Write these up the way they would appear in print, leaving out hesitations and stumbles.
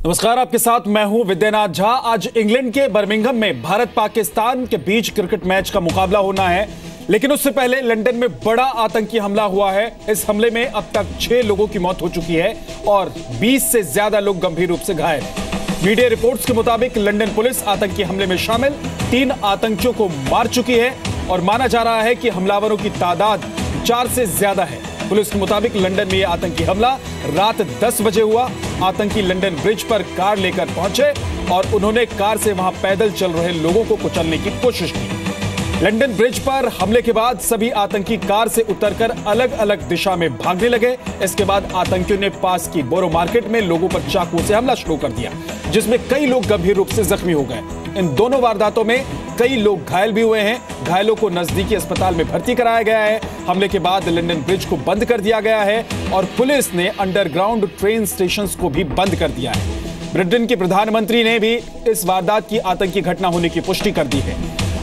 नमस्कार, आपके साथ मैं हूं विद्यानाथ झा। आज इंग्लैंड के बर्मिंघम में भारत पाकिस्तान के बीच क्रिकेट मैच का मुकाबला होना है, लेकिन उससे पहले लंदन में बड़ा आतंकी हमला हुआ है। इस हमले में अब तक 6 लोगों की मौत हो चुकी है और 20 से ज्यादा लोग गंभीर रूप से घायल हैं। मीडिया रिपोर्ट्स के मुताबिक लंदन पुलिस आतंकी हमले में शामिल 3 आतंकियों को मार चुकी है और माना जा रहा है कि हमलावरों की तादाद 4 से ज्यादा है। पुलिस के मुताबिक लंदन में यह आतंकी हमला रात 10 बजे हुआ। आतंकी लंदन ब्रिज पर कार लेकर पहुंचे और उन्होंने कार से वहां पैदल चल रहे लोगों को कुचलने की कोशिश की। लंदन ब्रिज पर हमले के बाद सभी आतंकी कार से उतरकर अलग अलग दिशा में भागने लगे। इसके बाद आतंकियों ने पास की बोरो मार्केट में लोगों पर चाकू से हमला शुरू कर दिया, जिसमें कई लोग गंभीर रूप से जख्मी हो गए। इन दोनों वारदातों में कई लोग घायल भी हुए हैं। घायलों को नजदीकी अस्पताल में भर्ती कराया गया है। हमले के बाद लंदन ब्रिज को बंद कर दिया गया है और पुलिस ने अंडरग्राउंड ट्रेन स्टेशंस को भी बंद कर दिया है। ब्रिटेन के प्रधानमंत्री ने भी इस वारदात की आतंकी घटना होने की पुष्टि कर दी है।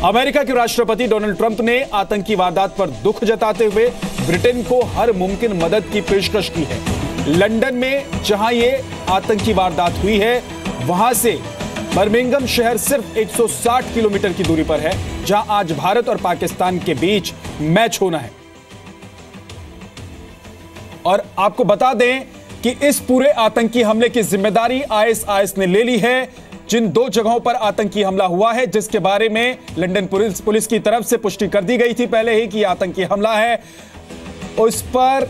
अमेरिका के राष्ट्रपति डोनाल्ड ट्रंप ने आतंकी वारदात पर दुख जताते हुए ब्रिटेन को हर मुमकिन मदद की पेशकश की है। लंदन में जहां ये आतंकी वारदात हुई है, वहां से बर्मिंघम शहर सिर्फ 160 किलोमीटर की दूरी पर है, जहां आज भारत और पाकिस्तान के बीच मैच होना है। और आपको बता दें कि इस पूरे आतंकी हमले की जिम्मेदारी आईएसआईएस ने ले ली है। जिन 2 जगहों पर आतंकी हमला हुआ है, जिसके बारे में लंदन पुलिस की तरफ से पुष्टि कर दी गई थी पहले ही कि आतंकी हमला है, उस पर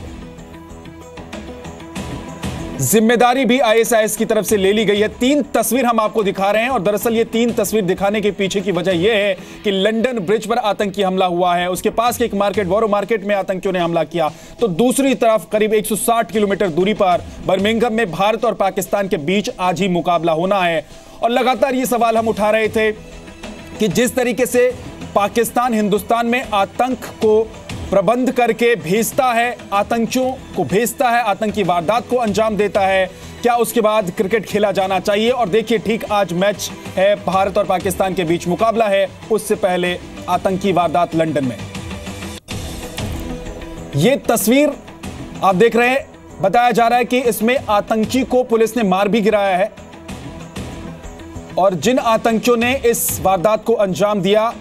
जिम्मेदारी भी आईएसआईएस की तरफ से ले ली गई है। 3 तस्वीर हम आपको दिखा रहे हैं और दरअसल ये 3 तस्वीर दिखाने के पीछे की वजह यह है कि लंदन ब्रिज पर आतंकी हमला हुआ है, उसके पास के एक मार्केट बोरो मार्केट में आतंकियों ने हमला किया, तो दूसरी तरफ करीब 160 किलोमीटर दूरी पर बर्मिंघम में भारत और पाकिस्तान के बीच आज ही मुकाबला होना है। और लगातार ये सवाल हम उठा रहे थे कि जिस तरीके से पाकिस्तान हिंदुस्तान में आतंक को प्रबंध करके भेजता है, आतंकियों को भेजता है, आतंकी वारदात को अंजाम देता है, क्या उसके बाद क्रिकेट खेला जाना चाहिए? और देखिए, ठीक आज मैच है, भारत और पाकिस्तान के बीच मुकाबला है, उससे पहले आतंकी वारदात लंदन में। यह तस्वीर आप देख रहे हैं, बताया जा रहा है कि इसमें आतंकी को पुलिस ने मार भी गिराया है और जिन आतंकियों ने इस वारदात को अंजाम दिया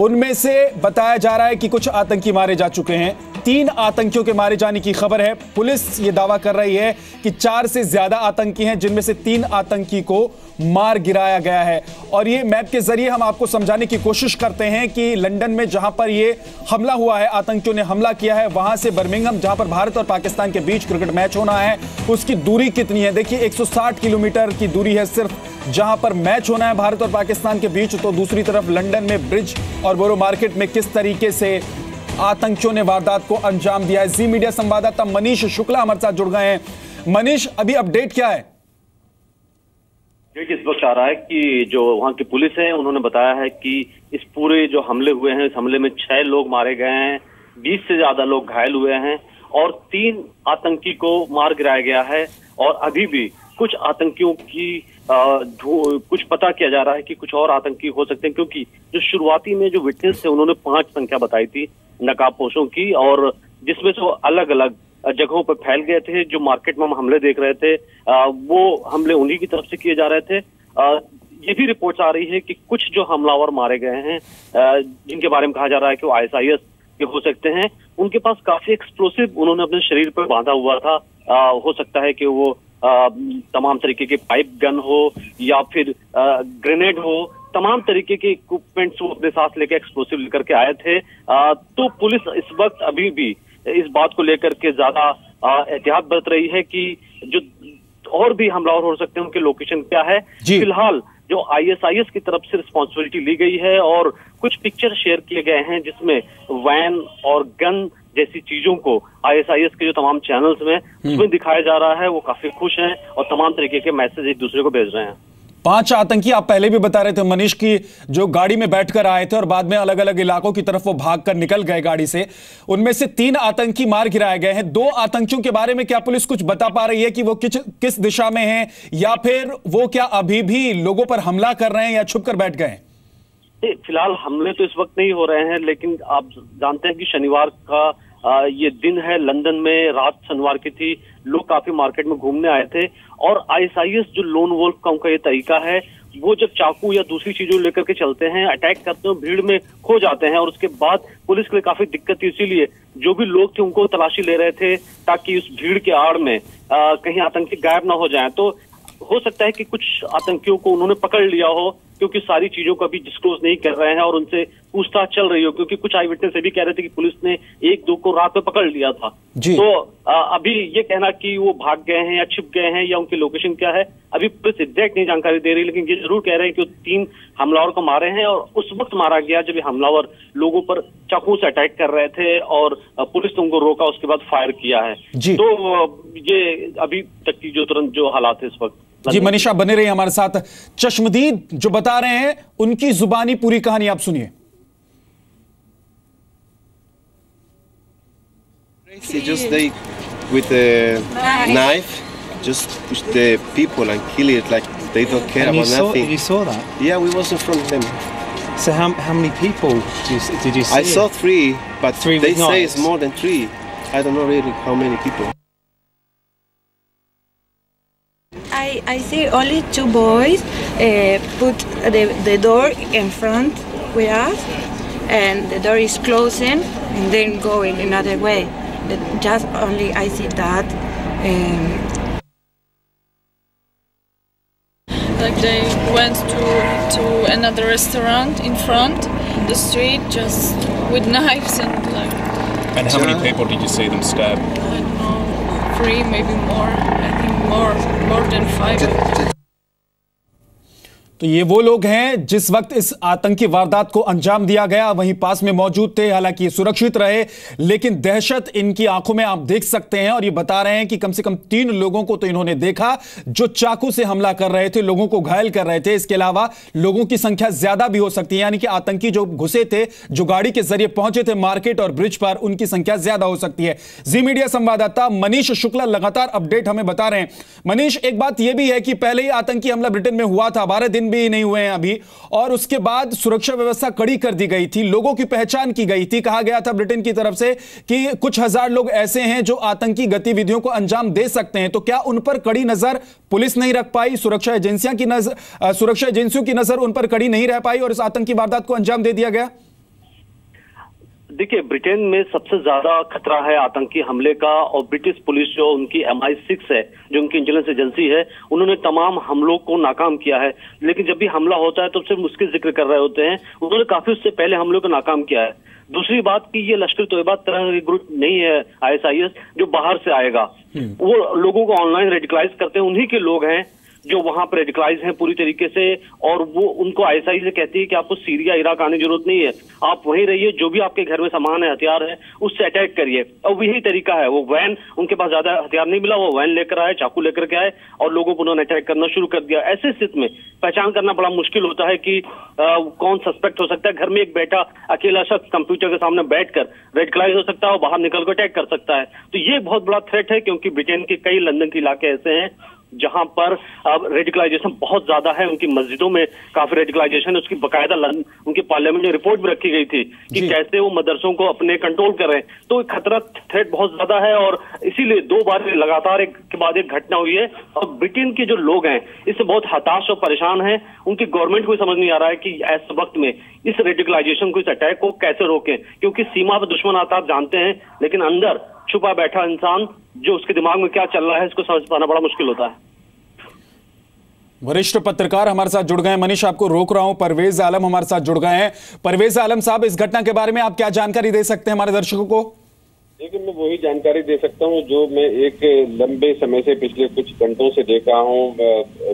उनमें से बताया जा रहा है कि कुछ आतंकी मारे जा चुके हैं। 3 आतंकियों के मारे जाने की खबर है। पुलिस ये दावा कर रही है कि 4 से ज्यादा आतंकी हैं, जिनमें से 3 आतंकी को मार गिराया गया है। और ये मैप के जरिए हम आपको समझाने की कोशिश करते हैं कि लंदन में जहां पर ये हमला हुआ है, आतंकियों ने हमला किया है, वहां से बर्मिंघम जहां पर भारत और पाकिस्तान के बीच क्रिकेट मैच होना है, उसकी दूरी कितनी है। देखिए, 160 किलोमीटर की दूरी है सिर्फ जहां पर मैच होना है भारत और पाकिस्तान के बीच। तो दूसरी तरफ लंदन में ब्रिज और बोरो मार्केट में किस तरीके से आतंकियों ने वारदात को अंजाम दिया है। जी मीडिया संवाददाता मनीष शुक्ला हमारे साथ जुड़ गए हैं। मनीष, अभी अपडेट क्या है? इस वक्त आ रहा है कि जो वहां की पुलिस है, उन्होंने बताया है कि इस पूरे जो हमले हुए हैं, इस हमले में 6 लोग मारे गए हैं, 20 से ज्यादा लोग घायल हुए हैं और 3 आतंकी को मार गिराया गया है। और अभी भी कुछ आतंकियों की कुछ पता किया जा रहा है कि कुछ और आतंकी हो सकते हैं, क्योंकि जो शुरुआती में जो विटनेस थे उन्होंने 5 संख्या बताई थी नकाबपोशों की, और जिसमें से वो अलग अलग जगहों पर फैल गए थे। जो मार्केट में हम हमले देख रहे थे, वो हमले उन्हीं की तरफ से किए जा रहे थे। ये भी रिपोर्ट्स आ रही है कि कुछ जो हमलावर मारे गए हैं, जिनके बारे में कहा जा रहा है कि वो आईएसआईएस के हो सकते हैं, उनके पास काफी एक्सप्लोसिव उन्होंने अपने शरीर पर बांधा हुआ था। हो सकता है कि वो तमाम तरीके के पाइप गन हो या फिर ग्रेनेड हो, तमाम तरीके के इक्विपमेंट्स वो अपने साथ लेकर एक्सप्लोसिव लेकर के आए थे। तो पुलिस इस वक्त अभी भी इस बात को लेकर के ज्यादा एहतियात बरत रही है कि जो और भी हमलावर हो सकते हैं उनके लोकेशन क्या है। फिलहाल जो आईएसआईएस की तरफ से रिस्पॉन्सिबिलिटी ली गई है और कुछ पिक्चर शेयर किए गए हैं जिसमें वैन और गन जैसी चीजों को आईएसआईएस के जो तमाम चैनल्स में उसमें दिखाया जा रहा है। वो काफी खुश हैं और तमाम तरीके के मैसेज एक दूसरे को भेज रहे हैं। 5 आतंकी आप पहले भी बता रहे थे मनीष की जो गाड़ी में बैठकर आए थे और बाद में अलग अलग इलाकों की तरफ वो भागकर निकल गए गाड़ी से, उनमें से 3 आतंकी मार गिराए गए हैं। 2 आतंकियों के बारे में क्या पुलिस कुछ बता पा रही है कि वो किस दिशा में हैं, या फिर वो क्या अभी भी लोगों पर हमला कर रहे हैं या छुपकर बैठ गए हैं? फिलहाल हमले तो इस वक्त नहीं हो रहे हैं, लेकिन आप जानते हैं कि शनिवार का ये दिन है। लंदन में रात शनिवार की थी, लोग काफी मार्केट में घूमने आए थे और आईएसआईएस जो लोन वोल्फ का उनका ये तरीका है, वो जब चाकू या दूसरी चीजों लेकर के चलते हैं, अटैक करते हैं, भीड़ में खो जाते हैं और उसके बाद पुलिस के लिए काफी दिक्कत थी। इसीलिए जो भी लोग थे उनको तलाशी ले रहे थे ताकि उस भीड़ के आड़ में कहीं आतंकी गायब ना हो जाएं। तो हो सकता है कि कुछ आतंकियों को उन्होंने पकड़ लिया हो, क्योंकि सारी चीजों का भी डिस्क्लोज नहीं कर रहे हैं और उनसे पूछताछ चल रही हो, क्योंकि कुछ आई विटनेस भी कह रहे थे कि पुलिस ने 1-2 को रात में पकड़ लिया था। तो अभी ये कहना कि वो भाग गए हैं या छिप गए हैं या उनकी लोकेशन क्या है, अभी पुलिस एग्जैक्ट नहीं जानकारी दे रही, लेकिन ये जरूर कह रहे हैं कि वो 3 हमलावर को मारे हैं और उस वक्त मारा गया जब हमलावर लोगों पर चाकू से अटैक कर रहे थे और पुलिस ने उनको रोका, उसके बाद फायर किया है। तो ये अभी तक की जो तुरंत जो हालात है इस वक्त। जी मनीषा बने रही हमारे साथ। चश्मदीद जो बता रहे हैं उनकी जुबानी पूरी कहानी आप सुनिए। Just they with a knife just push the people and kill it like they don't care about nothing. You saw that? Yeah, we was in front of them. So how many people did you see? I saw 3, but 3 they say it's more than 3. I don't know really how many people. I see only 2 boys put the door in front with us, and the door is closing and then going another way. Just only I see that. Like they went to another restaurant in front the street just with knives and like. And how many people did you see them stab? I don't know, 3 maybe more. I think more than 5. तो ये वो लोग हैं जिस वक्त इस आतंकी वारदात को अंजाम दिया गया वहीं पास में मौजूद थे। हालांकि ये सुरक्षित रहे, लेकिन दहशत इनकी आंखों में आप देख सकते हैं। और ये बता रहे हैं कि कम से कम 3 लोगों को तो इन्होंने देखा जो चाकू से हमला कर रहे थे, लोगों को घायल कर रहे थे। इसके अलावा लोगों की संख्या ज्यादा भी हो सकती है, यानी कि आतंकी जो घुसे थे, जो गाड़ी के जरिए पहुंचे थे मार्केट और ब्रिज पर, उनकी संख्या ज्यादा हो सकती है। जी मीडिया संवाददाता मनीष शुक्ला लगातार अपडेट हमें बता रहे हैं। मनीष, एक बात यह भी है कि पहले ही आतंकी हमला ब्रिटेन में हुआ था, 12 दिन भी नहीं हुए हैं अभी, और उसके बाद सुरक्षा व्यवस्था कड़ी कर दी गई थी, लोगों की पहचान की गई थी। कहा गया था ब्रिटेन की तरफ से कि कुछ हजार लोग ऐसे हैं जो आतंकी गतिविधियों को अंजाम दे सकते हैं। तो क्या उन पर कड़ी नजर पुलिस नहीं रख पाई, सुरक्षा एजेंसियों की नजर उन पर कड़ी नहीं रह पाई और इस आतंकी वारदात को अंजाम दे दिया गया? देखिए, ब्रिटेन में सबसे ज्यादा खतरा है आतंकी हमले का, और ब्रिटिश पुलिस जो उनकी MI6 है, जो उनकी इंटेलिजेंस एजेंसी है, उन्होंने तमाम हमलों को नाकाम किया है। लेकिन जब भी हमला होता है तो सिर्फ उसके जिक्र कर रहे होते हैं, उन्होंने काफी उससे पहले हमलों को नाकाम किया है। दूसरी बात कि ये लश्कर तोयबा तरह का ग्रुप नहीं है ISIS जो बाहर से आएगा, वो लोगों को ऑनलाइन रेडिकलाइज करते हैं, उन्हीं के लोग हैं जो वहां पर रेडिकलाइज हैं पूरी तरीके से। और वो उनको ISIS से कहती है कि आपको सीरिया इराक आने की जरूरत नहीं है, आप वहीं रहिए, जो भी आपके घर में सामान है, हथियार है, उससे अटैक करिए। और यही तरीका है। वो वैन, उनके पास ज्यादा हथियार नहीं मिला, वो वैन लेकर आए, चाकू लेकर के आए और लोगों पर उन्होंने अटैक करना शुरू कर दिया। ऐसे स्थिति में पहचान करना बड़ा मुश्किल होता है कि कौन सस्पेक्ट हो सकता है। घर में एक बेटा अकेला शख्स कंप्यूटर के सामने बैठकर रेडिकलाइज हो सकता है और बाहर निकल कर अटैक कर सकता है। तो ये बहुत बड़ा थ्रेट है, क्योंकि ब्रिटेन के कई लंदन के इलाके ऐसे हैं जहां पर अब रेडिकलाइजेशन बहुत ज्यादा है। उनकी मस्जिदों में काफी रेडिकलाइजेशन है, उसकी बकायदा उनकी पार्लियामेंट में रिपोर्ट भी रखी गई थी कि कैसे वो मदरसों को अपने कंट्रोल कर रहे हैं। तो खतरा, थ्रेट बहुत ज्यादा है और इसीलिए 2 बार लगातार एक के बाद एक घटना हुई है। और ब्रिटेन के जो लोग हैं इससे बहुत हताश और परेशान हैं। उनकी गवर्नमेंट को समझ नहीं आ रहा है कि ऐसे वक्त में इस रेडिकलाइजेशन को, इस अटैक को कैसे रोकें, क्योंकि सीमा पर दुश्मन आता आप जानते हैं, लेकिन अंदर छुपा बैठा इंसान जो उसके दिमाग में क्या चल रहा है इसको समझ पाना बड़ा मुश्किल होता है। वरिष्ठ पत्रकार हमारे साथ जुड़ गए हैं। मनीष, आपको रोक रहा हूं, परवेज आलम हमारे साथ जुड़ गए हैं। परवेज आलम साहब, इस घटना के बारे में आप क्या जानकारी दे सकते हैं हमारे दर्शकों को? देखिए, मैं वही जानकारी दे सकता हूं जो मैं एक लंबे समय से, पिछले कुछ घंटों से देख रहा हूं।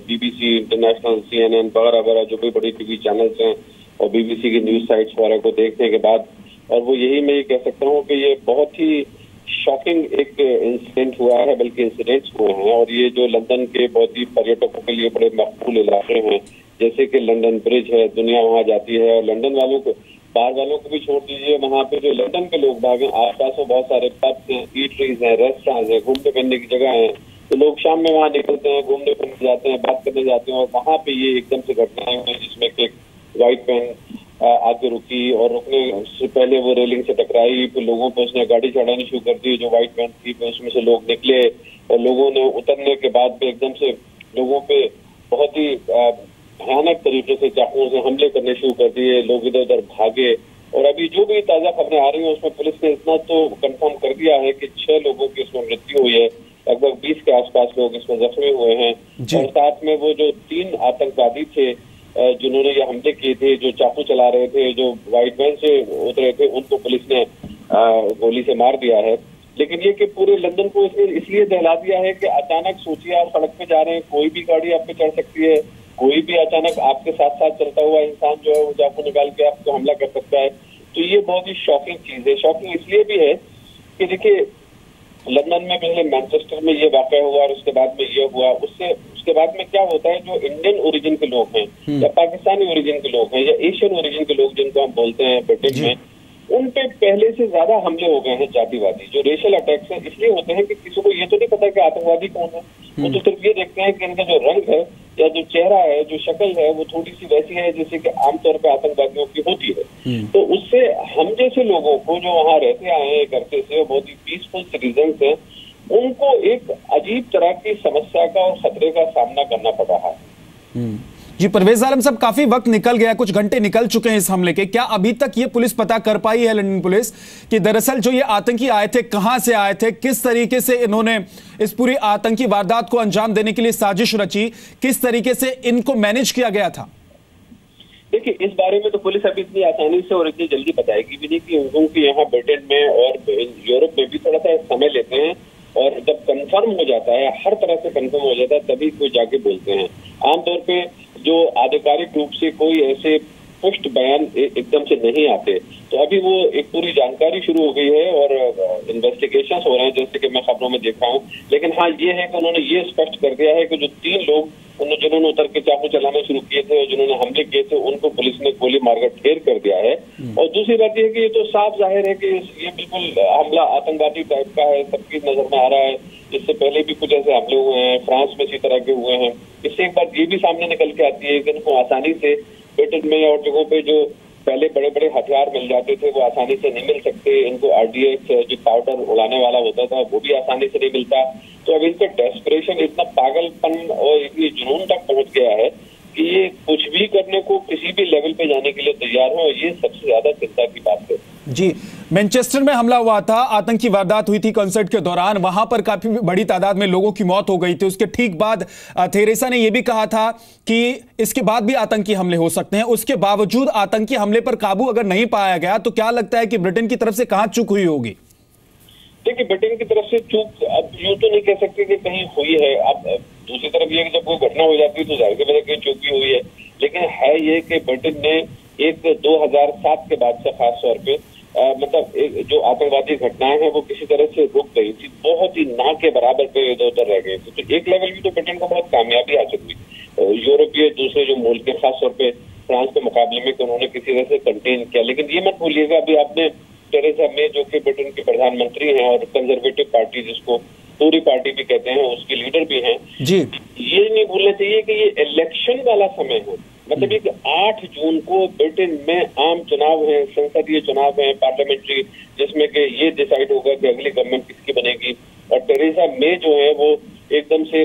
BBC इंटरनेशनल, CNN वगैरह जो भी बड़ी टीवी चैनल्स हैं और BBC की न्यूज साइट्स वगैरह को देखने के बाद, और वो यही मैं ये कह सकता हूँ कि ये बहुत ही शॉकिंग एक इंसिडेंट हुआ है, बल्कि इंसिडेंट्स हुए हैं। और ये जो लंदन के बहुत ही पर्यटकों के लिए बड़े मकबूल इलाके हैं, जैसे कि लंदन ब्रिज है, दुनिया वहां जाती है। और लंदन वालों को, बाहर वालों को भी छोड़ दीजिए, वहां पे जो लंदन के लोग भागे, आसपास में बहुत सारे पब्स हैं, ईटरीज हैं, रेस्टोरेंट्स हैं, घूमने फिरने की जगह है। तो लोग शाम में वहां निकलते हैं, घूमने फिरने जाते हैं, बात करने जाते हैं, और वहां पे ये एकदम से घटनाएं हुई जिसमें कि व्हाइट वैन आगे रुकी और रुकने से पहले वो रेलिंग से टकराई, फिर लोगों पर उसने गाड़ी चढ़ानी शुरू कर दी जो व्हाइट वैन थी, फिर उसमें से लोग निकले और लोगों ने उतरने के बाद भी एकदम से लोगों पे बहुत ही भयानक तरीके से चाकुओं से हमले करने शुरू कर दिए, लोग इधर उधर भागे। और अभी जो भी ताजा खबरें आ रही हैं उसमें पुलिस ने इतना तो कंफर्म कर दिया है कि 6 लोगों की इसमें मृत्यु हुई है, लगभग 20 के आसपास लोग इसमें जख्मी हुए हैं और साथ में वो जो 3 आतंकवादी थे जिन्होंने ये हमले किए थे, जो चाकू चला रहे थे, जो व्हाइट वैन से उतरे थे, उनको पुलिस ने गोली से मार दिया है। लेकिन ये कि पूरे लंदन को इसलिए दहला दिया है कि अचानक सोचिए आप सड़क पे जा रहे हैं, कोई भी गाड़ी आप पे चढ़ सकती है, कोई भी अचानक आपके साथ साथ चलता हुआ इंसान जो है वो चाकू निकाल के आपको हमला कर सकता है। तो ये बहुत ही शॉकिंग चीज है। शॉकिंग इसलिए भी है कि देखिए लंदन में पहले मैनचेस्टर में ये वाकया हुआ और उसके बाद में ये हुआ, उसके बाद में क्या होता है, जो इंडियन ओरिजिन के लोग हैं या पाकिस्तानी ओरिजिन के लोग हैं या एशियन ओरिजिन के लोग जिनको हम बोलते हैं ब्रिटेन में, उन पे पहले से ज्यादा हमले हो गए हैं जातिवादी। जो रेशियल अटैक्स हैं इसलिए होते हैं कि किसी को ये तो नहीं पता कि आतंकवादी कौन है, वो तो सिर्फ ये देखते हैं कि इनका जो रंग है या जो चेहरा है, जो शक्ल है वो थोड़ी सी वैसी है जैसे कि आमतौर पर आतंकवादियों की होती है। तो उससे हम जैसे लोगों को जो वहाँ रहते आए हैं करते से, बहुत ही पीसफुल सिटीजन्स हैं, उनको एक अजीब तरह की समस्या का और खतरे का सामना करना पड़ रहा है। जी परवेज आलम साहब, काफी वक्त निकल गया, कुछ घंटे निकल चुके हैं इस हमले के, क्या अभी तक ये पुलिस पता कर पाई है, लंदन पुलिस, कि दरअसल जो ये आतंकी आए थे कहां से आए थे, किस तरीके से इन्होंने इस पूरी आतंकी वारदात को अंजाम देने के लिए साजिश रची, किस तरीके से इनको मैनेज किया गया था? देखिए इस बारे में तो पुलिस अभी इतनी आसानी से और इतनी जल्दी बताएगी भी नहीं, कि उनके यहाँ ब्रिटेन में और यूरोप में भी थोड़ा सा समय लेते हैं और जब कंफर्म हो जाता है, हर तरह से कंफर्म हो जाता है, तभी कोई जाके बोलते हैं। आमतौर पे जो आधिकारिक रूप से कोई ऐसे पुष्ट बयान एकदम से नहीं आते, तो अभी वो एक पूरी जानकारी शुरू हो गई है और इन्वेस्टिगेशंस हो रहे हैं जैसे कि मैं खबरों में देखा हूँ। लेकिन हाँ ये है कि उन्होंने ये स्पष्ट कर दिया है कि जो 3 लोग जिन्होंने उतर के चाकू चलाना शुरू किए थे और जिन्होंने हमले किए थे उनको पुलिस ने गोली मारकर ढेर कर दिया है। और दूसरी बात यह है कि ये तो साफ जाहिर है कि ये बिल्कुल हमला आतंकवादी टाइप का है, सबकी नजर में आ रहा है। इससे पहले भी कुछ ऐसे हमले हुए हैं, फ्रांस में इसी तरह के हुए हैं। इससे एक बात ये भी सामने निकल के आती है कि इनको आसानी से ब्रिटेन में और जगहों पे जो पहले बड़े बड़े हथियार मिल जाते थे वो आसानी से नहीं मिल सकते। इनको RDX जो पाउडर उड़ाने वाला होता था वो भी आसानी से नहीं मिलता। तो अब इनका डेस्परेशन इतना पागलपन और इतनी जुनून तक पहुंच गया है कि ये कुछ भी करने को किसी भी लेवल पे जाने के लिए तैयार है और ये सबसे ज्यादा चिंता की बात है। जी, मैनचेस्टर में हमला हुआ था, आतंकी वारदात हुई थी कंसर्ट के दौरान, वहां पर काफी बड़ी तादाद में लोगों की मौत हो गई थी। उसके ठीक बाद थेरेसा ने यह भी कहा था कि इसके बाद भी आतंकी हमले हो सकते हैं। उसके बावजूद आतंकी हमले पर काबू अगर नहीं पाया गया तो क्या लगता है कि ब्रिटेन की तरफ से कहां चूक हुई होगी? देखिए ब्रिटेन की तरफ से चूक अब यूं तो नहीं कह सकते कि कहीं हुई है। अब दूसरी तरफ ये कि जब कोई घटना हो जाती है तो जाहिर सी बात है कहीं चूक हुई है। लेकिन है ये कि ब्रिटेन ने एक 2007 के बाद से खास तौर पे मतलब जो आतंकवादी घटनाएं हैं वो किसी तरह से रुक गई थी, बहुत ही ना के बराबर पे इधर उधर रह गए थे। तो एक लेवल भी तो ब्रिटेन को बहुत कामयाबी हासिल हुई यूरोपीय दूसरे जो मुल्क के खासतौर पे फ्रांस के मुकाबले में, तो उन्होंने किसी तरह से कंटेन किया। लेकिन ये मत भूलिएगा अभी आपने टेरेसा मे जो कि ब्रिटेन के प्रधानमंत्री हैं और कंजर्वेटिव पार्टी जिसको टोरी पार्टी भी कहते हैं उसके लीडर भी हैं जी, ये नहीं भूलना चाहिए कि ये इलेक्शन वाला समय है। मतलब ये 8 जून को ब्रिटेन में आम चुनाव है, संसदीय चुनाव है, पार्लियामेंट्री, जिसमें कि ये डिसाइड होगा कि अगली गवर्नमेंट किसकी बनेगी। और टेरेसा मे जो है वो एकदम से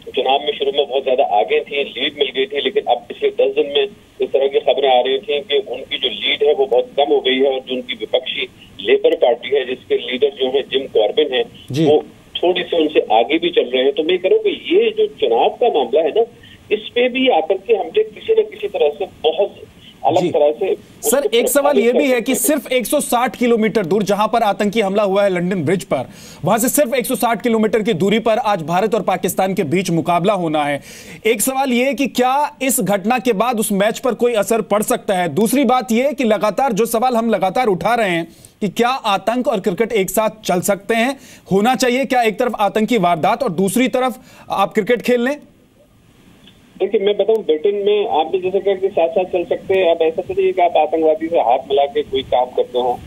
चुनाव में शुरू में बहुत ज्यादा आगे थी, लीड मिल गई थी। लेकिन अब पिछले 10 दिन में इस तरह की खबरें आ रही थी कि उनकी जो लीड है वो बहुत कम हो गई है और जो उनकी विपक्षी लेबर पार्टी है जिसके लीडर जो है जिम कॉर्बिन है वो थोड़ी सी उनसे आगे भी चल रहे हैं। तो मैं कह रहा हूँ कि ये जो चुनाव का मामला है ना, इस पे भी आतंकी हमले किसी न किसी तरह से बहुत अलग तरह से। सर एक सवाल यह भी है कि सिर्फ 160 किलोमीटर दूर जहां पर आतंकी हमला हुआ है लंदन ब्रिज पर, वहां से सिर्फ 160 किलोमीटर की दूरी पर आज भारत और पाकिस्तान के बीच मुकाबला होना है। एक सवाल यह है कि क्या इस घटना के बाद उस मैच पर कोई असर पड़ सकता है? दूसरी बात यह है कि लगातार जो सवाल हम लगातार उठा रहे हैं कि क्या आतंक और क्रिकेट एक साथ चल सकते हैं, होना चाहिए क्या एक तरफ आतंकी वारदात और दूसरी तरफ आप क्रिकेट खेल लें? देखिए मैं बताऊं, ब्रिटेन में आप भी जैसे कह के साथ साथ चल सकते हैं। अब ऐसा तो नहीं है कि आप आतंकवादी से हाथ मिला के कोई काम करते हो,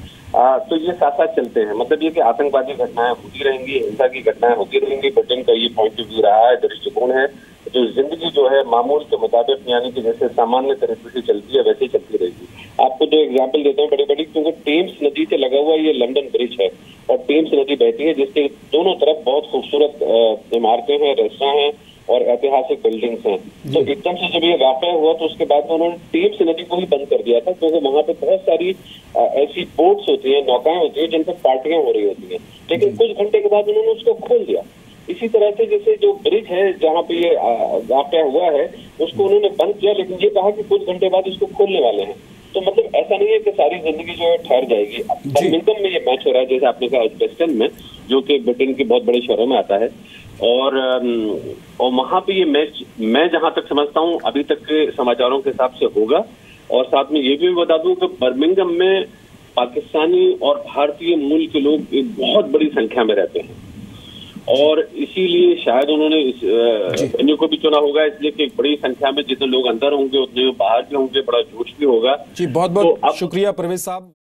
तो ये साथ साथ चलते हैं। मतलब ये कि आतंकवादी घटनाएं होती रहेंगी, हिंसा की घटनाएं होती रहेंगी। ब्रिटेन का ये पॉइंट ऑफ व्यू रहा है, दृष्टिकोण है। जो जिंदगी जो है मामूल के मुताबिक, यानी कि जैसे सामान्य तरीके से चलती है वैसे ही चलती रहेगी। आपको दो एग्जाम्पल देता हूँ बड़ी बड़ी, क्योंकि टेम्स नदी से लगा हुआ ये लंदन ब्रिज है और टेम्स नदी बहती है जिसके दोनों तरफ बहुत खूबसूरत इमारतें हैं, रेस्टोरेंट हैं और ऐतिहासिक बिल्डिंग्स हैं। तो एकदम से जब ये वाकया हुआ तो उसके बाद उन्होंने टेम्स नदी को ही बंद कर दिया था, क्योंकि वहां पे बहुत सारी ऐसी बोट्स होती हैं, नौकाएं होती हैं जिन पर पार्टियां हो रही होती हैं। लेकिन कुछ घंटे के बाद उन्होंने उसको खोल दिया। इसी तरह से जैसे जो ब्रिज है जहाँ पे ये वाकया हुआ है उसको उन्होंने बंद किया, लेकिन ये कहा कि कुछ घंटे बाद इसको खोलने वाले हैं। तो मतलब ऐसा नहीं है कि सारी जिंदगी जो है ठहर जाएगी। बर्मिंघम में ये मैच हो रहा है, जैसे आपने कहा एजबेस्टन में, जो कि ब्रिटेन के बहुत बड़े शहरों में आता है, और वहां पे ये मैच मैं जहां तक समझता हूं अभी तक के समाचारों के हिसाब से होगा। और साथ में ये भी बता दूं कि बर्मिंघम में पाकिस्तानी और भारतीय मूल के लोग एक बहुत बड़ी संख्या में रहते हैं और इसीलिए शायद उन्होंने इस वेन्यू को भी चुना होगा, इसलिए कि बड़ी संख्या में जितने लोग अंदर होंगे उतने बाहर भी होंगे, बड़ा जोश भी होगा। जी बहुत बहुत शुक्रिया परवेज साहब।